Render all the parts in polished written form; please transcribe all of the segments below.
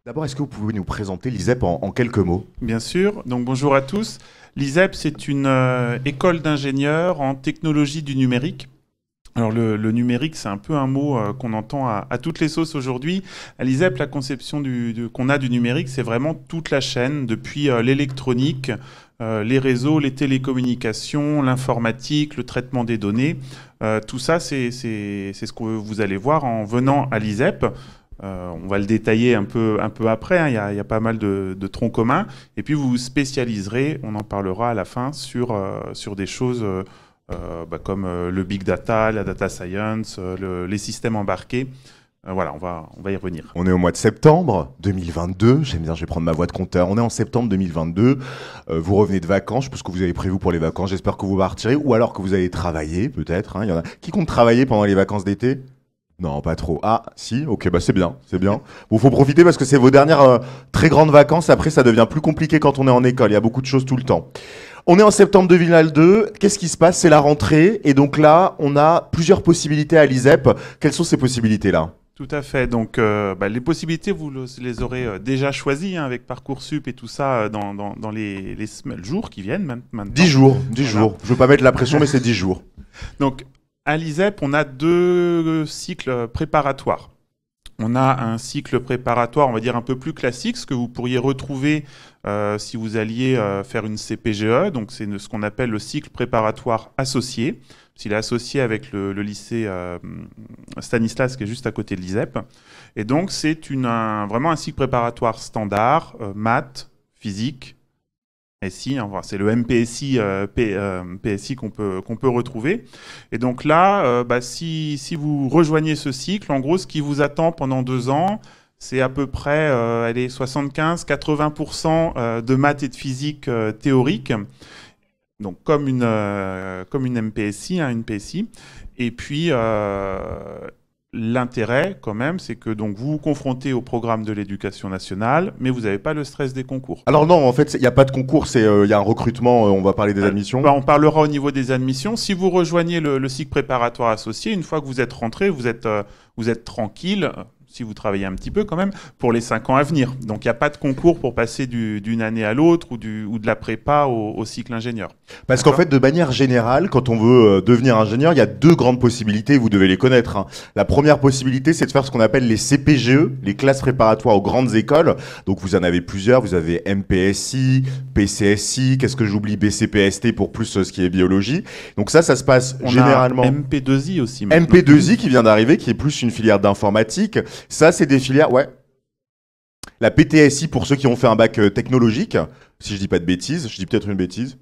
D'abord, est-ce que vous pouvez nous présenter l'ISEP en quelques mots? Bien sûr. Donc bonjour à tous. L'ISEP, c'est une école d'ingénieurs en technologie du numérique. Alors le numérique, c'est un peu un mot qu'on entend à toutes les sauces aujourd'hui. À l'ISEP, la conception qu'on a du numérique, c'est vraiment toute la chaîne, depuis l'électronique, les réseaux, les télécommunications, l'informatique, le traitement des données. Tout ça, c'est ce que vous allez voir en venant à l'ISEP. On va le détailler un peu après, hein. Il y a pas mal de troncs communs. Et puis vous vous spécialiserez, on en parlera à la fin, sur des choses comme le big data, la data science, les systèmes embarqués. Voilà, on va y revenir. On est au mois de septembre 2022. J'aime bien, je vais prendre ma voix de compteur. On est en septembre 2022. Vous revenez de vacances. Je pense que vous avez prévu pour les vacances. J'espère que vous partirez. Ou alors que vous allez travailler, peut-être, hein. Il y en a qui compte travailler pendant les vacances d'été? Non, pas trop. Ah, si, ok, bah c'est bien, c'est bien. Bon, faut profiter parce que c'est vos dernières très grandes vacances. Après, ça devient plus compliqué quand on est en école. Il y a beaucoup de choses tout le temps. On est en septembre 2022. Qu'est-ce qui se passe? C'est la rentrée. Et donc là, on a plusieurs possibilités à l'ISEP. Quelles sont ces possibilités-là? Tout à fait. Donc, les possibilités, vous les aurez déjà choisies, hein, avec Parcoursup et tout ça dans les jours qui viennent maintenant. 10 jours, 10 Voilà. jours. Je veux pas mettre la pression, mais c'est 10 jours. Donc, à l'ISEP, on a deux cycles préparatoires. On a un cycle préparatoire, on va dire un peu plus classique, ce que vous pourriez retrouver si vous alliez faire une CPGE. Donc, c'est ce qu'on appelle le cycle préparatoire associé. Il est associé avec le lycée Stanislas, qui est juste à côté de l'ISEP. Et donc, c'est vraiment un cycle préparatoire standard, maths, physique, SI, hein, c'est le MPSI, PSI qu'on peut retrouver. Et donc là, si vous rejoignez ce cycle, en gros, ce qui vous attend pendant 2 ans, c'est à peu près 75-80% de maths et de physique théorique. Donc comme une MPSI, hein, une PSI. Et puis l'intérêt, quand même, c'est que donc vous vous confrontez au programme de l'éducation nationale, mais vous n'avez pas le stress des concours. Alors non, en fait, il n'y a pas de concours, il y a un recrutement, on va parler des admissions. On parlera au niveau des admissions. Si vous rejoignez le cycle préparatoire associé, une fois que vous êtes rentré, vous êtes tranquille, si vous travaillez un petit peu quand même, pour les 5 ans à venir. Donc il n'y a pas de concours pour passer d'une année à l'autre ou de la prépa au cycle ingénieur. Parce qu'en fait, de manière générale, quand on veut devenir ingénieur, il y a 2 grandes possibilités, vous devez les connaître, hein. La première possibilité, c'est de faire ce qu'on appelle les CPGE, les classes préparatoires aux grandes écoles. Donc vous en avez plusieurs, vous avez MPSI, PCSI, qu'est-ce que j'oublie, BCPST pour plus ce qui est biologie. Donc ça se passe généralement... MP2I aussi. Maintenant. MP2I qui vient d'arriver, qui est plus une filière d'informatique. Ça, c'est des filières, ouais. La PTSI pour ceux qui ont fait un bac technologique, si je dis pas de bêtises, je dis peut-être une bêtise.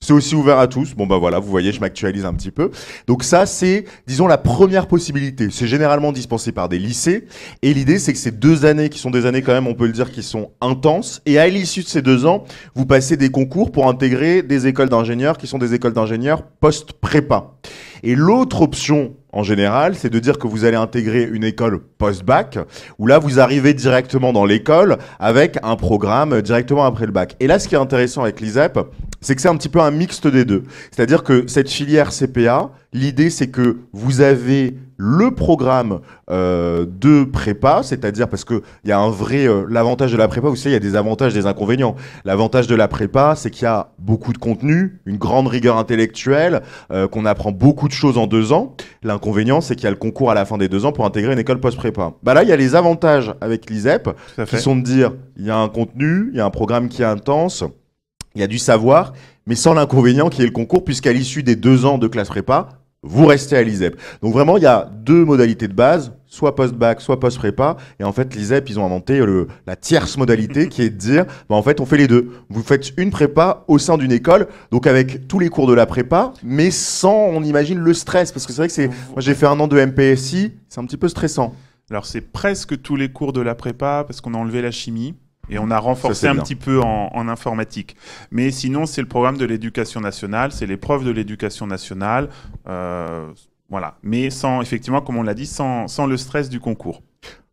C'est aussi ouvert à tous. Bon, bah voilà, vous voyez, je m'actualise un petit peu. Donc ça, c'est, disons, la première possibilité. C'est généralement dispensé par des lycées. Et l'idée, c'est que ces 2 années, qui sont des années quand même, on peut le dire, qui sont intenses. Et à l'issue de ces 2 ans, vous passez des concours pour intégrer des écoles d'ingénieurs qui sont des écoles d'ingénieurs post-prépa. Et l'autre option, en général, c'est de dire que vous allez intégrer une école post-bac, où là, vous arrivez directement dans l'école avec un programme directement après le bac. Et là, ce qui est intéressant avec l'ISEP, c'est que c'est un petit peu un mixte des deux. C'est-à-dire que cette filière CPA, l'idée, c'est que vous avez le programme de prépa, c'est-à-dire parce que il y a un vrai... l'avantage de la prépa, vous savez, il y a des avantages, des inconvénients. L'avantage de la prépa, c'est qu'il y a beaucoup de contenu, une grande rigueur intellectuelle, qu'on apprend beaucoup de choses en 2 ans. L'inconvénient, c'est qu'il y a le concours à la fin des 2 ans pour intégrer une école post-prépa. Bah là, il y a les avantages avec l'ISEP, qui sont de dire, il y a un contenu, il y a un programme qui est intense, il y a du savoir, mais sans l'inconvénient qui est le concours, puisqu'à l'issue des 2 ans de classe prépa, vous restez à l'ISEP. Donc vraiment, il y a 2 modalités de base, soit post-bac, soit post-prépa. Et en fait, l'ISEP, ils ont inventé la tierce modalité qui est de dire, bah, en fait, on fait les deux. Vous faites une prépa au sein d'une école, donc avec tous les cours de la prépa, mais sans, on imagine, le stress. Parce que c'est vrai que moi, j'ai fait 1 an de MPSI, c'est un petit peu stressant. Alors, c'est presque tous les cours de la prépa, parce qu'on a enlevé la chimie. Et on a renforcé un petit peu en informatique. Mais sinon, c'est le programme de l'éducation nationale, c'est l'épreuve de l'éducation nationale. Voilà. Mais sans, effectivement, comme on l'a dit, sans le stress du concours.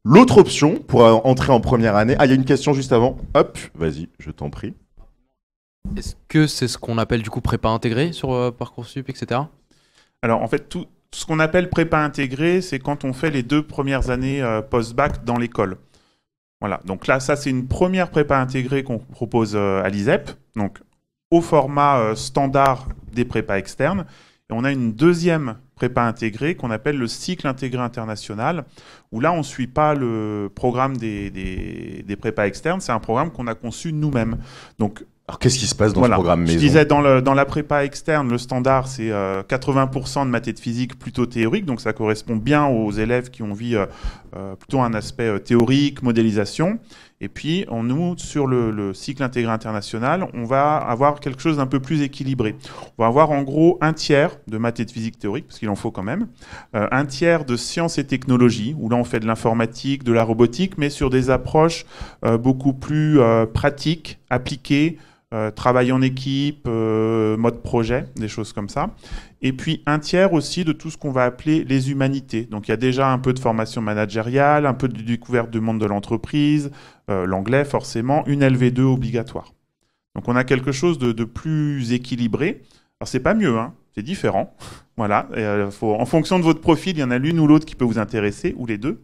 L'autre option pour entrer en première année... Ah, il y a une question juste avant. Hop, vas-y, je t'en prie. Est-ce que c'est ce qu'on appelle du coup prépa intégrée sur Parcoursup, etc. Alors, en fait, tout ce qu'on appelle prépa intégrée, c'est quand on fait les 2 premières années post-bac dans l'école. Voilà, donc là, ça, c'est une première prépa intégrée qu'on propose à l'ISEP, donc au format standard des prépas externes. Et on a une deuxième prépa intégrée qu'on appelle le cycle intégré international, où là, on ne suit pas le programme des prépas externes, c'est un programme qu'on a conçu nous-mêmes. Donc, Alors, qu'est-ce qui se passe dans ce programme maison? Je disais, dans la prépa externe, le standard, c'est 80% de maths et de physique plutôt théorique, donc ça correspond bien aux élèves qui ont vu plutôt un aspect théorique, modélisation. Et puis, nous, sur le cycle intégré international, on va avoir quelque chose d'un peu plus équilibré. On va avoir en gros un tiers de maths et de physique théorique, parce qu'il en faut quand même, un tiers de sciences et technologies, où là on fait de l'informatique, de la robotique, mais sur des approches beaucoup plus pratiques, appliquées, travail en équipe, mode projet, des choses comme ça. Et puis un tiers aussi de tout ce qu'on va appeler les humanités. Donc il y a déjà un peu de formation managériale, un peu de découverte du monde de l'entreprise, l'anglais forcément, une LV2 obligatoire. Donc on a quelque chose de plus équilibré. Alors c'est pas mieux, hein, c'est différent. Voilà, en fonction de votre profil, il y en a l'une ou l'autre qui peut vous intéresser, ou les deux.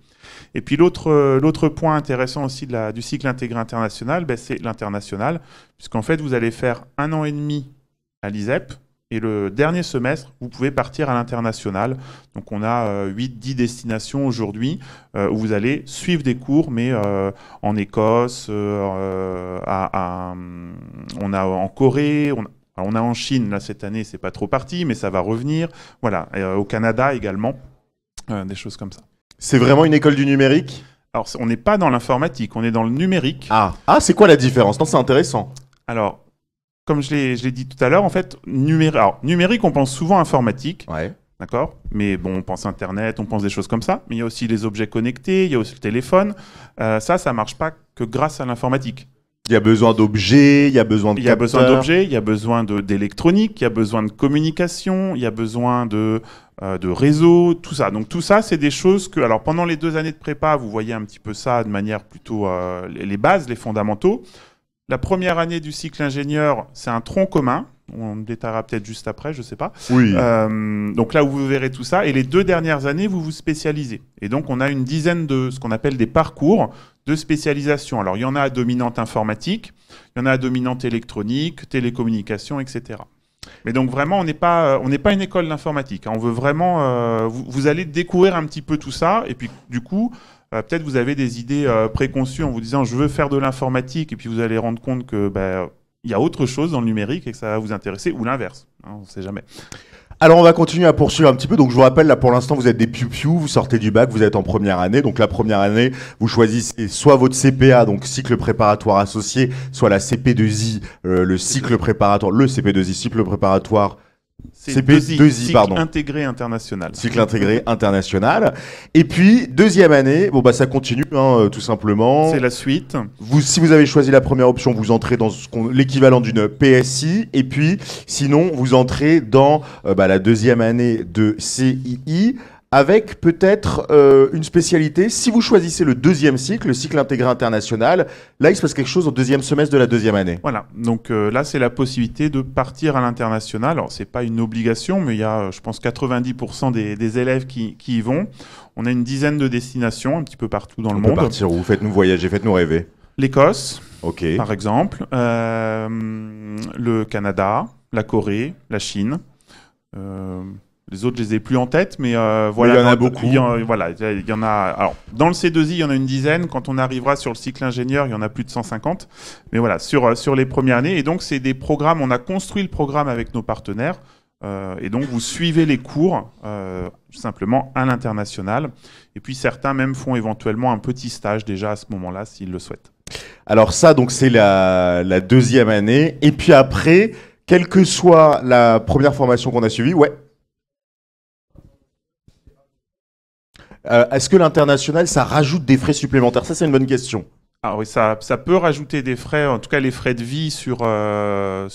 Et puis l'autre point intéressant aussi du cycle intégré international, c'est l'international, puisqu'en fait vous allez faire 1 an et demi à l'ISEP, et le dernier semestre, vous pouvez partir à l'international. Donc on a 8-10 destinations aujourd'hui où vous allez suivre des cours, mais en Écosse, on a en Corée, on a en Chine, là cette année c'est pas trop parti, mais ça va revenir. Voilà, au Canada également, des choses comme ça. C'est vraiment une école du numérique? Alors on n'est pas dans l'informatique, on est dans le numérique. Ah, c'est quoi la différence? Non, c'est intéressant. Alors, comme je l'ai dit tout à l'heure, en fait, numérique, on pense souvent informatique. Ouais. D'accord? Mais bon, on pense Internet, on pense des choses comme ça. Mais il y a aussi les objets connectés, il y a aussi le téléphone. Ça marche pas que grâce à l'informatique. Il y a besoin d'objets, il y a besoin de capteurs. Il y a besoin d'objets, il y a besoin d'électronique, il y a besoin de communication, il y a besoin de réseau, tout ça. Donc tout ça, c'est des choses que... Alors pendant les 2 années de prépa, vous voyez un petit peu ça de manière plutôt... les bases, les fondamentaux. La première année du cycle ingénieur, c'est un tronc commun. On détaillera peut-être juste après, je ne sais pas. Oui. Donc là où vous verrez tout ça. Et les 2 dernières années, vous vous spécialisez. Et donc, on a une dizaine de ce qu'on appelle des parcours de spécialisation. Alors, il y en a à dominante informatique, il y en a à dominante électronique, télécommunications, etc. Mais donc, vraiment, on n'est pas une école d'informatique. On veut vraiment... vous allez découvrir un petit peu tout ça. Et puis, du coup... peut-être vous avez des idées préconçues en vous disant je veux faire de l'informatique et puis vous allez rendre compte que y a autre chose dans le numérique et que ça va vous intéresser ou l'inverse, hein, on ne sait jamais. Alors on va continuer à poursuivre un petit peu. Donc je vous rappelle, là pour l'instant vous êtes des piou-piou, vous sortez du bac, vous êtes en première année. Donc la première année, vous choisissez soit votre CPA, donc cycle préparatoire associé, soit la CP2I, le cycle préparatoire, le CP2I, cycle préparatoire. CP2I, pardon. Cycle intégré international. Cycle intégré international. Et puis, deuxième année, ça continue, hein, tout simplement. C'est la suite. Si vous avez choisi la première option, vous entrez dans l'équivalent d'une PSI. Et puis, sinon, vous entrez dans la deuxième année de CII. Avec peut-être une spécialité. Si vous choisissez le deuxième cycle, le cycle intégré international, là, il se passe quelque chose au deuxième semestre de la deuxième année. Voilà. Donc là, c'est la possibilité de partir à l'international. Alors, c'est pas une obligation, mais il y a, je pense, 90% des élèves qui y vont. On a une dizaine de destinations un petit peu partout dans le monde. On peut partir où? Faites-nous voyager, faites-nous rêver. L'Écosse, par exemple. Le Canada, la Corée, la Chine. Les autres, je les ai plus en tête, mais voilà. Il y en a beaucoup. Il y en a. Alors, dans le C2I, il y en a une dizaine. Quand on arrivera sur le cycle ingénieur, il y en a plus de 150. Mais voilà, sur les premières années. Et donc, c'est des programmes. On a construit le programme avec nos partenaires. Et donc, vous suivez les cours simplement à l'international. Et puis, certains même font éventuellement un petit stage déjà à ce moment-là, s'ils le souhaitent. Alors ça, donc c'est la deuxième année. Et puis après, quelle que soit la première formation qu'on a suivie, est-ce que l'international, ça rajoute des frais supplémentaires? Ça, c'est une bonne question. Ah oui, ça peut rajouter des frais, en tout cas les frais de vie sur le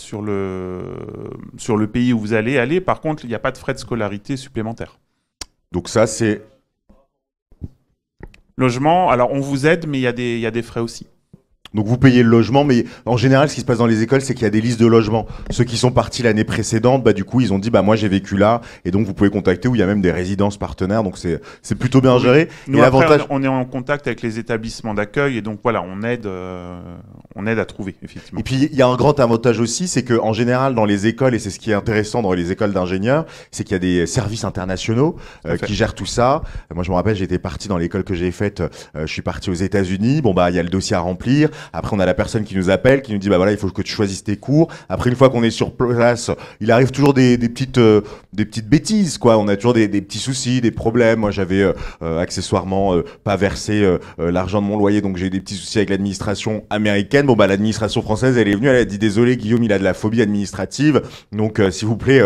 pays où vous allez aller. Par contre, il n'y a pas de frais de scolarité supplémentaires. Donc ça, c'est... Logement, alors on vous aide, mais il y a des frais aussi. Donc vous payez le logement, mais en général, ce qui se passe dans les écoles, c'est qu'il y a des listes de logements. Ceux qui sont partis l'année précédente, bah du coup, ils ont dit, bah moi j'ai vécu là, et donc vous pouvez contacter, où il y a même des résidences partenaires, donc c'est plutôt bien géré. Nous, et après, l'avantage, on est en contact avec les établissements d'accueil et donc voilà, on aide à trouver, effectivement. et puis il y a un grand avantage aussi, c'est que en général dans les écoles, et c'est ce qui est intéressant dans les écoles d'ingénieurs, c'est qu'il y a des services internationaux qui gèrent tout ça. Moi je me rappelle, j'étais parti dans l'école que j'ai faite, je suis parti aux États-Unis. Bon bah il y a le dossier à remplir. Après on a la personne qui nous appelle, qui nous dit bah voilà, il faut que tu choisisses tes cours. Après une fois qu'on est sur place, il arrive toujours des petites bêtises quoi. On a toujours des petits soucis, des problèmes. Moi j'avais accessoirement pas versé l'argent de mon loyer, donc j'ai eu des petits soucis avec l'administration américaine. Bon bah l'administration française, elle est venue, elle a dit désolé Guillaume, il a de la phobie administrative, donc s'il vous plaît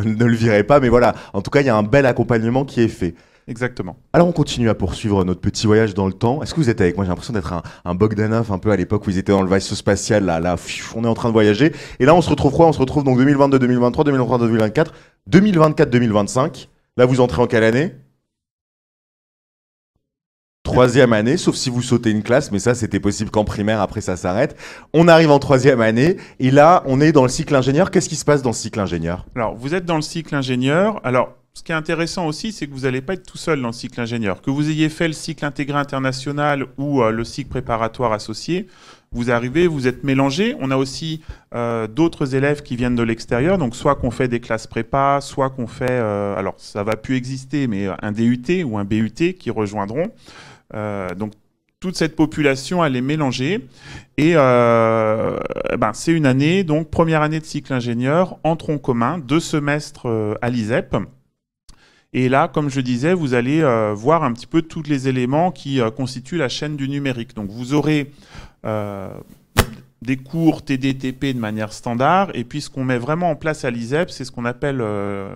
ne le virez pas. Mais voilà, en tout cas il y a un bel accompagnement qui est fait. Exactement. Alors on continue à poursuivre notre petit voyage dans le temps. Est-ce que vous êtes avec moi? J'ai l'impression d'être un Bogdanov un peu à l'époque où ils étaient dans le vaisseau spatial. Là, on est en train de voyager. Et là on se retrouve quoi? On se retrouve donc 2022, 2023, 2023, 2024, 2024, 2025. Là vous entrez en quelle année? Troisième année, sauf si vous sautez une classe, mais ça c'était possible qu'en primaire, après ça s'arrête. On arrive en troisième année, et là on est dans le cycle ingénieur. Qu'est-ce qui se passe dans le cycle ingénieur? Alors, vous êtes dans le cycle ingénieur. Alors, ce qui est intéressant aussi, c'est que vous n'allez pas être tout seul dans le cycle ingénieur. Que vous ayez fait le cycle intégré international ou le cycle préparatoire associé, vous arrivez, vous êtes mélangés. On a aussi d'autres élèves qui viennent de l'extérieur, donc soit qu'on fait des classes prépa, soit qu'on fait, alors ça va plus exister, mais un DUT ou un BUT qui rejoindront. Donc toute cette population, elle est mélangée. Et c'est une année, donc première année de cycle ingénieur, en tronc commun, 2 semestres à l'ISEP. Et là, comme je disais, vous allez voir un petit peu tous les éléments qui constituent la chaîne du numérique. Donc vous aurez des cours TD/TP de manière standard, et puis ce qu'on met vraiment en place à l'ISEP, c'est ce qu'on appelle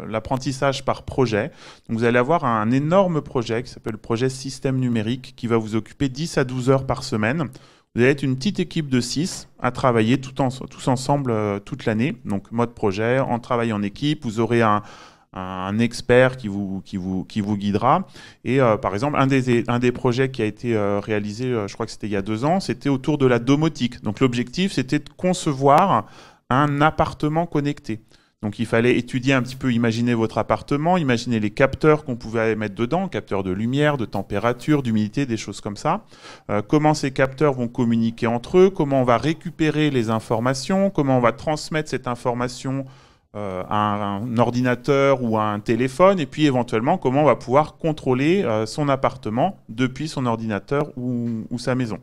l'apprentissage par projet. Donc vous allez avoir un énorme projet qui s'appelle le projet système numérique, qui va vous occuper 10 à 12 heures par semaine. Vous allez être une petite équipe de 6 à travailler tous ensemble toute l'année. Donc mode projet, en travail en équipe, vous aurez un expert qui vous guidera. Et par exemple, un des projets qui a été réalisé, je crois que c'était il y a 2 ans, c'était autour de la domotique. Donc l'objectif, c'était de concevoir un appartement connecté. Donc il fallait étudier un petit peu, imaginer votre appartement, imaginer les capteurs qu'on pouvait mettre dedans, capteurs de lumière, de température, d'humidité, des choses comme ça. Comment ces capteurs vont communiquer entre eux, comment on va récupérer les informations, comment on va transmettre cette information à un ordinateur ou à un téléphone, et puis éventuellement comment on va pouvoir contrôler son appartement depuis son ordinateur ou sa maison.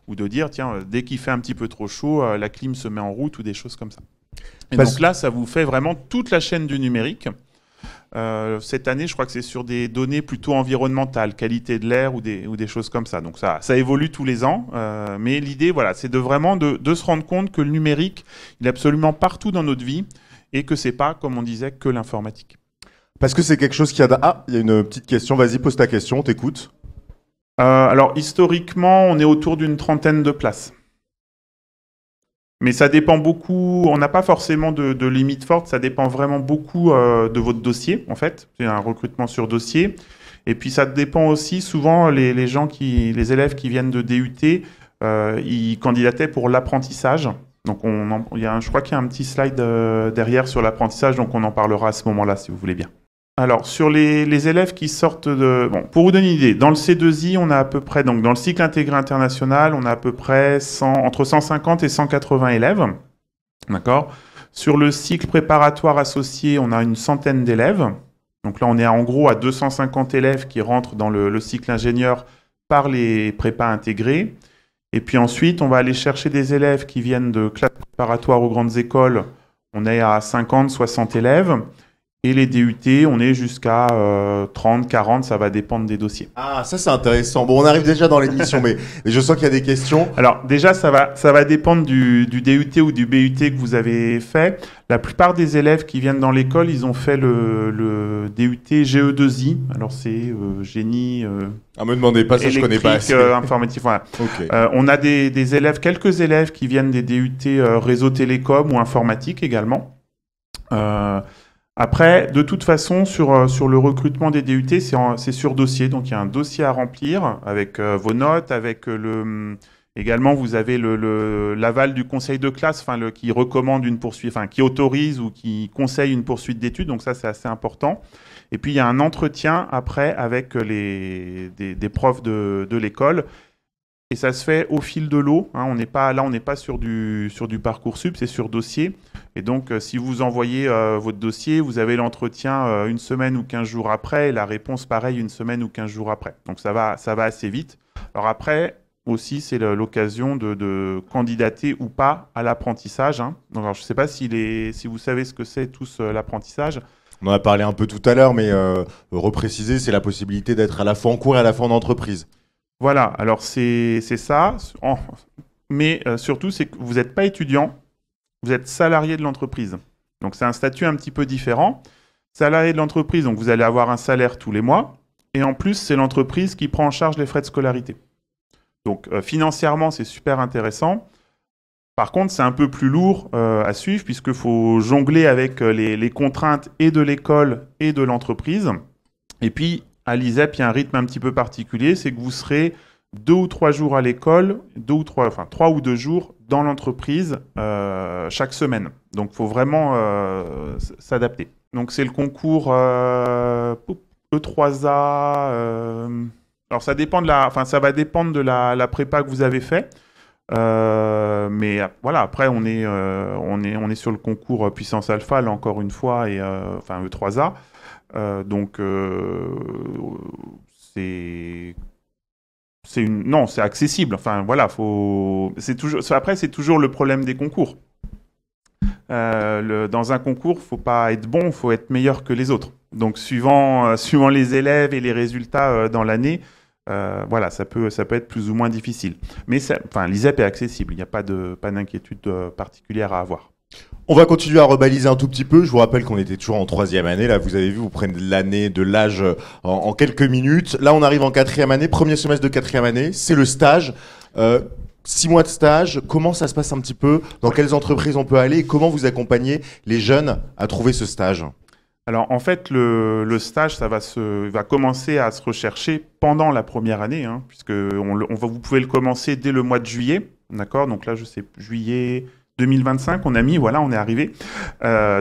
Ou de dire, tiens, dès qu'il fait un petit peu trop chaud, la clim se met en route ou des choses comme ça. Et donc là, ça vous fait vraiment toute la chaîne du numérique. Cette année, je crois que c'est sur des données plutôt environnementales, qualité de l'air ou des choses comme ça. Donc ça évolue tous les ans. Mais l'idée, voilà, c'est de vraiment de se rendre compte que le numérique, il est absolument partout dans notre vie, et que c'est pas, comme on disait, que l'informatique. Parce que c'est quelque chose qui a... Ah, il y a une petite question. Vas-y, pose ta question, on t'écoute. Alors, historiquement, on est autour d'une 30aine de places. Mais ça dépend beaucoup, on n'a pas forcément de limite forte, ça dépend vraiment beaucoup de votre dossier, en fait. C'est un recrutement sur dossier. Et puis ça dépend aussi, souvent, les élèves qui viennent de DUT, ils candidataient pour l'apprentissage. Donc je crois qu'il y a un petit slide derrière sur l'apprentissage, donc on en parlera à ce moment-là, si vous voulez bien. Alors, sur les élèves qui sortent de... Bon, pour vous donner une idée, dans le C2I, on a à peu près, donc dans le cycle intégré international, on a à peu près entre 150 et 180 élèves. D'accord? Sur le cycle préparatoire associé, on a une centaine d'élèves. Donc là, on est en gros à 250 élèves qui rentrent dans le cycle ingénieur par les prépas intégrés. Et puis ensuite, on va aller chercher des élèves qui viennent de classes préparatoires aux grandes écoles. On est à 50, 60 élèves. Et les DUT, on est jusqu'à 30, 40, ça va dépendre des dossiers. Ah, ça c'est intéressant. Bon, on arrive déjà dans l'émission, mais je sens qu'il y a des questions. Alors déjà, ça va dépendre du DUT ou du BUT que vous avez fait. La plupart des élèves qui viennent dans l'école, ils ont fait le DUT GE2I. Alors c'est génie... Ah, me demandez pas, ça je connais pas assez. Informatique, voilà. Okay. On a des élèves, quelques élèves qui viennent des DUT réseau télécom ou informatique également. Après, de toute façon, sur le recrutement des DUT, c'est sur dossier. Donc, il y a un dossier à remplir avec vos notes, avec Également, vous avez l'aval du conseil de classe, qui recommande une poursuite, qui autorise ou qui conseille une poursuite d'études. Donc ça, c'est assez important. Et puis, il y a un entretien après avec des profs de l'école. Et ça se fait au fil de l'eau. Hein. On n'est pas sur du Parcoursup, c'est sur dossier. Et donc, si vous envoyez votre dossier, vous avez l'entretien une semaine ou 15 jours après, et la réponse, pareil, une semaine ou 15 jours après. Donc, ça va assez vite. Alors après, aussi, c'est l'occasion de candidater ou pas à l'apprentissage. Hein. Donc, alors, je ne sais pas si vous savez ce que c'est tous l'apprentissage. On en a parlé un peu tout à l'heure, mais repréciser, c'est la possibilité d'être à la fois en cours et à la fois en entreprise. Voilà, alors c'est ça. Mais surtout, c'est que vous n'êtes pas étudiant, vous êtes salarié de l'entreprise. Donc, c'est un statut un petit peu différent. Salarié de l'entreprise, donc vous allez avoir un salaire tous les mois. Et en plus, c'est l'entreprise qui prend en charge les frais de scolarité. Donc, financièrement, c'est super intéressant. Par contre, c'est un peu plus lourd à suivre puisqu'il faut jongler avec les contraintes et de l'école et de l'entreprise. Et puis, à l'ISEP, il y a un rythme un petit peu particulier, c'est que vous serez 2 ou 3 jours à l'école, 3 ou 2 jours dans l'entreprise chaque semaine. Donc, il faut vraiment s'adapter. Donc, c'est le concours E3A. Alors, ça va dépendre de la prépa que vous avez fait. Mais voilà, après on est sur le concours puissance alpha là encore une fois et E3A. Donc c'est accessible. Enfin voilà, c'est toujours le problème des concours. Dans un concours, faut pas être bon, faut être meilleur que les autres. Donc suivant les élèves et les résultats dans l'année. Voilà, ça peut être plus ou moins difficile. Mais l'ISEP est accessible, il n'y a pas d'inquiétude particulière à avoir. On va continuer à rebaliser un tout petit peu. Je vous rappelle qu'on était toujours en 3e année. Là, vous avez vu, vous prenez de l'âge en quelques minutes. Là, on arrive en 4e année, premier semestre de 4e année. C'est le stage. 6 mois de stage. Comment ça se passe un petit peu? Dans quelles entreprises on peut aller? Et comment vous accompagnez les jeunes à trouver ce stage? Alors, en fait, le stage, ça va commencer à se rechercher pendant la première année, hein, puisque vous pouvez le commencer dès le mois de juillet, d'accord? Donc là, je sais, juillet 2025, on est arrivé.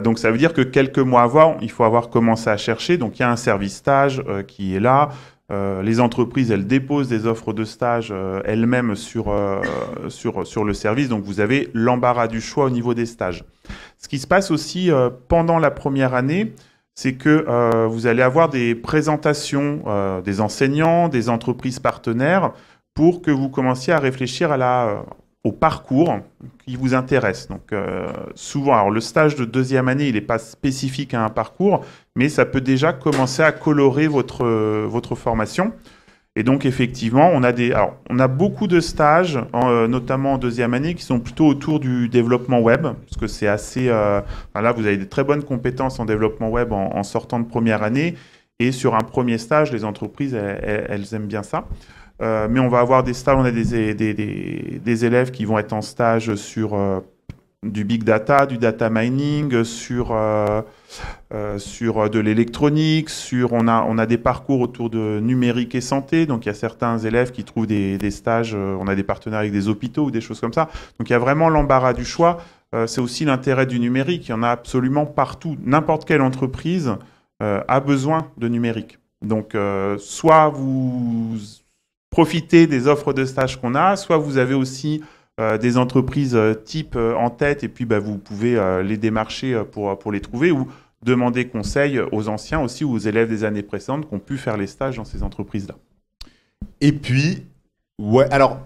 Donc, ça veut dire que quelques mois avant, il faut avoir commencé à chercher. Donc, il y a un service stage qui est là. Les entreprises, elles déposent des offres de stage elles-mêmes sur le service. Donc, vous avez l'embarras du choix au niveau des stages. Ce qui se passe aussi pendant la première année, c'est que vous allez avoir des présentations des enseignants, des entreprises partenaires, pour que vous commenciez à réfléchir au parcours qui vous intéresse. Donc souvent, alors le stage de 2e année, il n'est pas spécifique à un parcours, mais ça peut déjà commencer à colorer votre formation. Et donc effectivement, on a beaucoup de stages, notamment en 2e année, qui sont plutôt autour du développement web, parce que c'est assez. Là, vous avez des très bonnes compétences en développement web en sortant de première année, et sur un premier stage, les entreprises, elles aiment bien ça. Mais on va avoir des stages, on a des élèves qui vont être en stage sur du big data, du data mining, sur de l'électronique, on a des parcours autour de numérique et santé. Donc il y a certains élèves qui trouvent des stages, on a des partenaires avec des hôpitaux ou des choses comme ça. Donc il y a vraiment l'embarras du choix. C'est aussi l'intérêt du numérique. Il y en a absolument partout. N'importe quelle entreprise a besoin de numérique. Donc soit vous profitez des offres de stage qu'on a, soit vous avez aussi des entreprises type en tête et puis vous pouvez les démarcher pour les trouver ou demander conseil aux anciens aussi ou aux élèves des années précédentes qui ont pu faire les stages dans ces entreprises-là. Et puis, ouais, alors,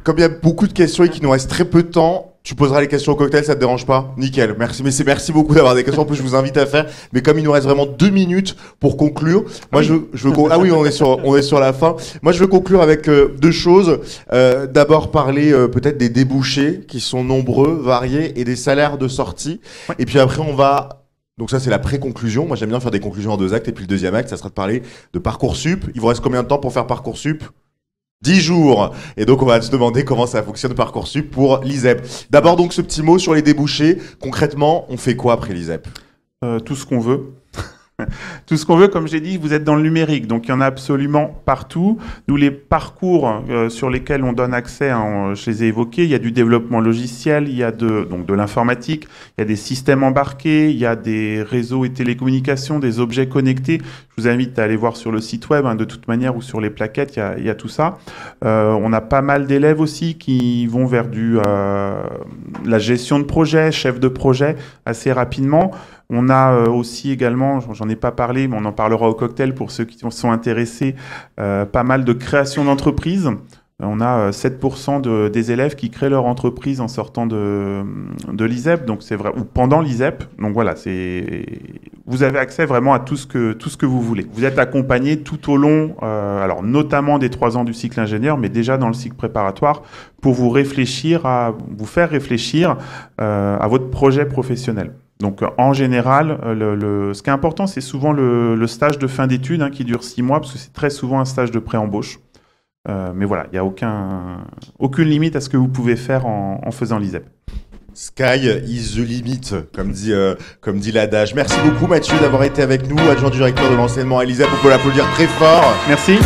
comme il y a beaucoup de questions et qu'il nous reste très peu de temps, tu poseras les questions au cocktail, ça te dérange pas? Nickel, merci. Mais merci beaucoup d'avoir des questions. En plus, je vous invite à faire. Mais comme il nous reste vraiment 2 minutes pour conclure, moi, je veux ah oui, on est sur la fin. Moi, je veux conclure avec 2 choses. D'abord, parler peut-être des débouchés qui sont nombreux, variés et des salaires de sortie. Ouais. Et puis après, on va. Donc ça, c'est la pré-conclusion. Moi, j'aime bien faire des conclusions en 2 actes. Et puis le 2e acte, ça sera de parler de Parcoursup. Il vous reste combien de temps pour faire Parcoursup? 10 jours. Et donc, on va se demander comment ça fonctionne Parcoursup pour l'ISEP. D'abord, donc, ce petit mot sur les débouchés. Concrètement, on fait quoi après l'ISEP? Tout ce qu'on veut. Tout ce qu'on veut, comme j'ai dit, vous êtes dans le numérique, donc il y en a absolument partout. Nous, les parcours sur lesquels on donne accès, hein, je les ai évoqués, il y a du développement logiciel, il y a donc de l'informatique, il y a des systèmes embarqués, il y a des réseaux et télécommunications, des objets connectés. Je vous invite à aller voir sur le site web, hein, de toute manière, ou sur les plaquettes, il y a tout ça. On a pas mal d'élèves aussi qui vont vers la gestion de projet, chef de projet, assez rapidement. On a aussi également, j'en ai pas parlé, mais on en parlera au cocktail pour ceux qui sont intéressés, pas mal de création d'entreprises. On a 7% des élèves qui créent leur entreprise en sortant de l'ISEP, donc c'est vrai, ou pendant l'ISEP. Donc voilà, vous avez accès vraiment à tout ce que vous voulez. Vous êtes accompagné tout au long, alors notamment des 3 ans du cycle ingénieur, mais déjà dans le cycle préparatoire, pour vous faire réfléchir à votre projet professionnel. Donc en général, ce qui est important, c'est souvent le stage de fin d'études, hein, qui dure 6 mois, parce que c'est très souvent un stage de pré-embauche. Mais voilà, il n'y a aucune limite à ce que vous pouvez faire en faisant l'ISEP. Sky is the limit, comme dit l'adage. Merci beaucoup Mathieu d'avoir été avec nous, adjoint du directeur de l'enseignement à l'ISEP. On peut l'applaudir très fort. Merci.